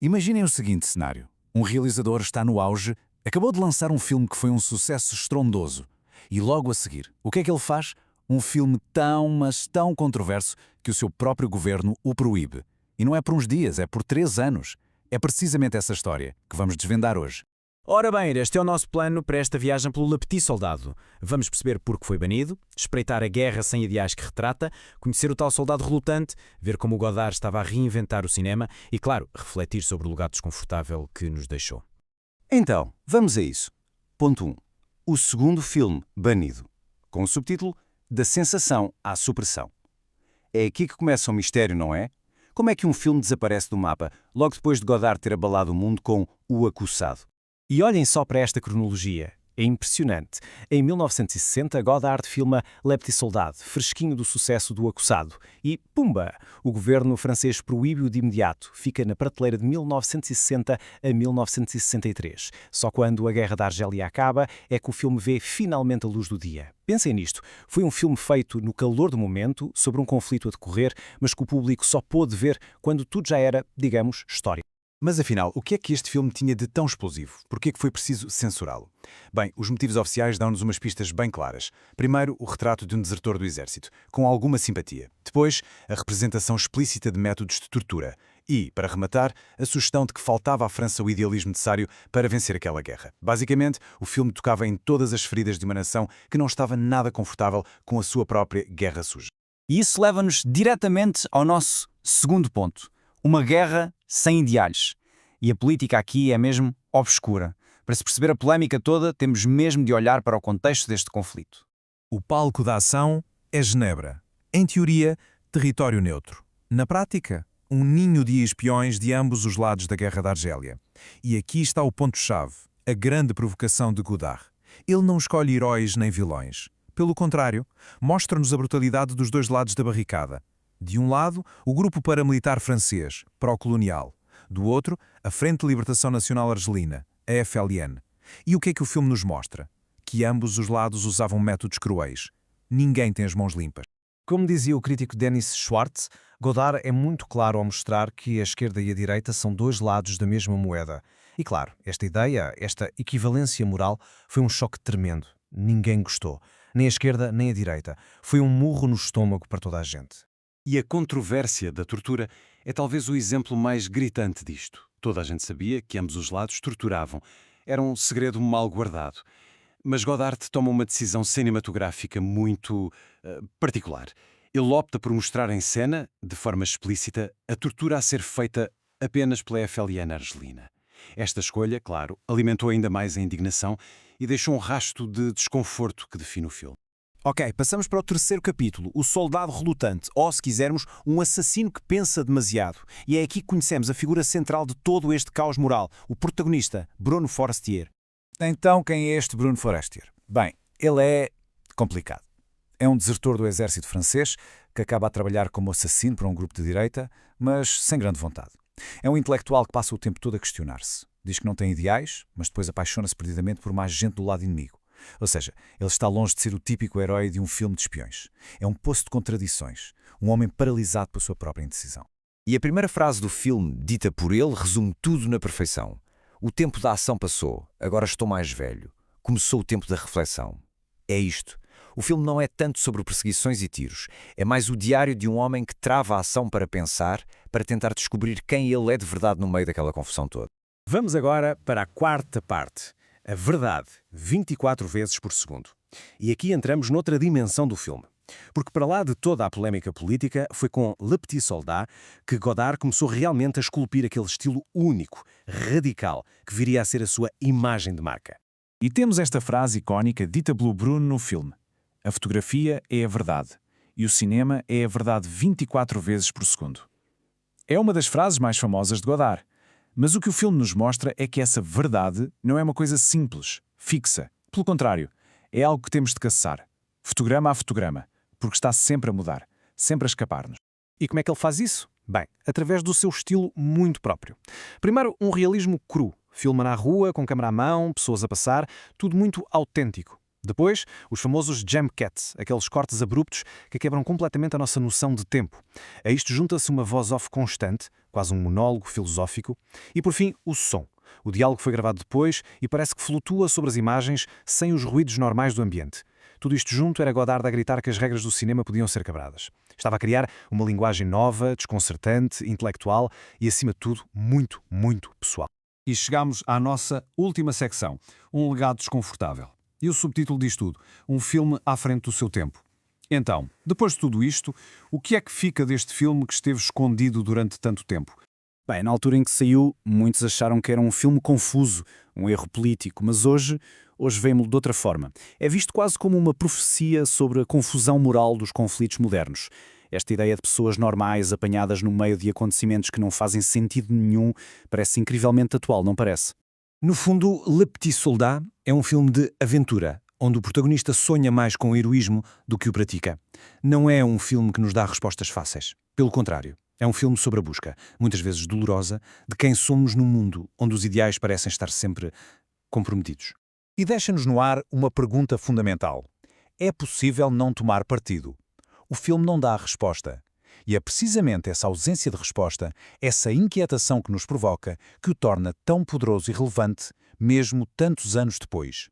Imaginem o seguinte cenário. Um realizador está no auge, acabou de lançar um filme que foi um sucesso estrondoso. E logo a seguir, o que é que ele faz? Um filme tão, mas tão controverso que o seu próprio governo o proíbe. E não é por uns dias, é por 3 anos. É precisamente essa história que vamos desvendar hoje. Ora bem, este é o nosso plano para esta viagem pelo Le Petit Soldado. Vamos perceber por que foi banido, espreitar a guerra sem ideais que retrata, conhecer o tal soldado relutante, ver como o Godard estava a reinventar o cinema e, claro, refletir sobre o legado desconfortável que nos deixou. Então, vamos a isso. Ponto 1. O segundo filme, Banido. Com o subtítulo Da Sensação à Supressão. É aqui que começa o mistério, não é? Como é que um filme desaparece do mapa logo depois de Godard ter abalado o mundo com O Acossado? E olhem só para esta cronologia. É impressionante. Em 1960, Godard filma Le Petit Soldado, fresquinho do sucesso do Acossado. E, pumba! O governo francês proíbe-o de imediato. Fica na prateleira de 1960 a 1963. Só quando a Guerra da Argélia acaba é que o filme vê finalmente a luz do dia. Pensem nisto. Foi um filme feito no calor do momento, sobre um conflito a decorrer, mas que o público só pôde ver quando tudo já era, digamos, história. Mas afinal, o que é que este filme tinha de tão explosivo? Por que é que foi preciso censurá-lo? Bem, os motivos oficiais dão-nos umas pistas bem claras. Primeiro, o retrato de um desertor do exército, com alguma simpatia. Depois, a representação explícita de métodos de tortura. E, para rematar, a sugestão de que faltava à França o idealismo necessário para vencer aquela guerra. Basicamente, o filme tocava em todas as feridas de uma nação que não estava nada confortável com a sua própria guerra suja. E isso leva-nos diretamente ao nosso segundo ponto. Uma guerra sem ideais. E a política aqui é mesmo obscura. Para se perceber a polémica toda, temos mesmo de olhar para o contexto deste conflito. O palco da ação é Genebra. Em teoria, território neutro. Na prática, um ninho de espiões de ambos os lados da Guerra da Argélia. E aqui está o ponto-chave, a grande provocação de Godard. Ele não escolhe heróis nem vilões. Pelo contrário, mostra-nos a brutalidade dos dois lados da barricada. De um lado, o grupo paramilitar francês, pró-colonial. Do outro, a Frente de Libertação Nacional Argelina, a FLN. E o que é que o filme nos mostra? Que ambos os lados usavam métodos cruéis. Ninguém tem as mãos limpas. Como dizia o crítico Dennis Schwartz, Godard é muito claro ao mostrar que a esquerda e a direita são dois lados da mesma moeda. E claro, esta ideia, esta equivalência moral, foi um choque tremendo. Ninguém gostou. Nem a esquerda, nem a direita. Foi um murro no estômago para toda a gente. E a controvérsia da tortura é talvez o exemplo mais gritante disto. Toda a gente sabia que ambos os lados torturavam. Era um segredo mal guardado. Mas Godard toma uma decisão cinematográfica muito particular. Ele opta por mostrar em cena, de forma explícita, a tortura a ser feita apenas pela FLN argelina. Esta escolha, claro, alimentou ainda mais a indignação e deixou um rasto de desconforto que define o filme. Ok, passamos para o terceiro capítulo, o soldado relutante, ou, se quisermos, um assassino que pensa demasiado. E é aqui que conhecemos a figura central de todo este caos moral, o protagonista, Bruno Forestier. Então, quem é este Bruno Forestier? Bem, ele é complicado. É um desertor do exército francês que acaba a trabalhar como assassino para um grupo de direita, mas sem grande vontade. É um intelectual que passa o tempo todo a questionar-se. Diz que não tem ideais, mas depois apaixona-se perdidamente por mais gente do lado inimigo. Ou seja, ele está longe de ser o típico herói de um filme de espiões. É um poço de contradições, um homem paralisado pela sua própria indecisão. E a primeira frase do filme, dita por ele, resume tudo na perfeição. O tempo da ação passou, agora estou mais velho. Começou o tempo da reflexão. É isto. O filme não é tanto sobre perseguições e tiros. É mais o diário de um homem que trava a ação para pensar, para tentar descobrir quem ele é de verdade no meio daquela confusão toda. Vamos agora para a quarta parte. A verdade, 24 vezes por segundo. E aqui entramos noutra dimensão do filme. Porque para lá de toda a polémica política, foi com Le Petit Soldat que Godard começou realmente a esculpir aquele estilo único, radical, que viria a ser a sua imagem de marca. E temos esta frase icónica dita pelo Bruno no filme. A fotografia é a verdade. E o cinema é a verdade 24 vezes por segundo. É uma das frases mais famosas de Godard. Mas o que o filme nos mostra é que essa verdade não é uma coisa simples, fixa. Pelo contrário, é algo que temos de caçar, fotograma a fotograma, porque está sempre a mudar, sempre a escapar-nos. E como é que ele faz isso? Bem, através do seu estilo muito próprio. Primeiro, um realismo cru. Filma na rua, com câmera à mão, pessoas a passar, tudo muito autêntico. Depois, os famosos jump cuts, aqueles cortes abruptos que quebram completamente a nossa noção de tempo. A isto junta-se uma voz off constante, quase um monólogo filosófico. E, por fim, o som. O diálogo foi gravado depois e parece que flutua sobre as imagens sem os ruídos normais do ambiente. Tudo isto junto era Godard a gritar que as regras do cinema podiam ser quebradas. Estava a criar uma linguagem nova, desconcertante, intelectual e, acima de tudo, muito, muito pessoal. E chegamos à nossa última secção, um legado desconfortável. E o subtítulo diz tudo, um filme à frente do seu tempo. Então, depois de tudo isto, o que é que fica deste filme que esteve escondido durante tanto tempo? Bem, na altura em que saiu, muitos acharam que era um filme confuso, um erro político, mas hoje vemos-lo de outra forma. É visto quase como uma profecia sobre a confusão moral dos conflitos modernos. Esta ideia de pessoas normais apanhadas no meio de acontecimentos que não fazem sentido nenhum parece incrivelmente atual, não parece? No fundo, Le Petit Soldat é um filme de aventura, onde o protagonista sonha mais com o heroísmo do que o pratica. Não é um filme que nos dá respostas fáceis. Pelo contrário, é um filme sobre a busca, muitas vezes dolorosa, de quem somos num mundo onde os ideais parecem estar sempre comprometidos. E deixa-nos no ar uma pergunta fundamental. É possível não tomar partido? O filme não dá a resposta. E é precisamente essa ausência de resposta, essa inquietação que nos provoca, que o torna tão poderoso e relevante, mesmo tantos anos depois.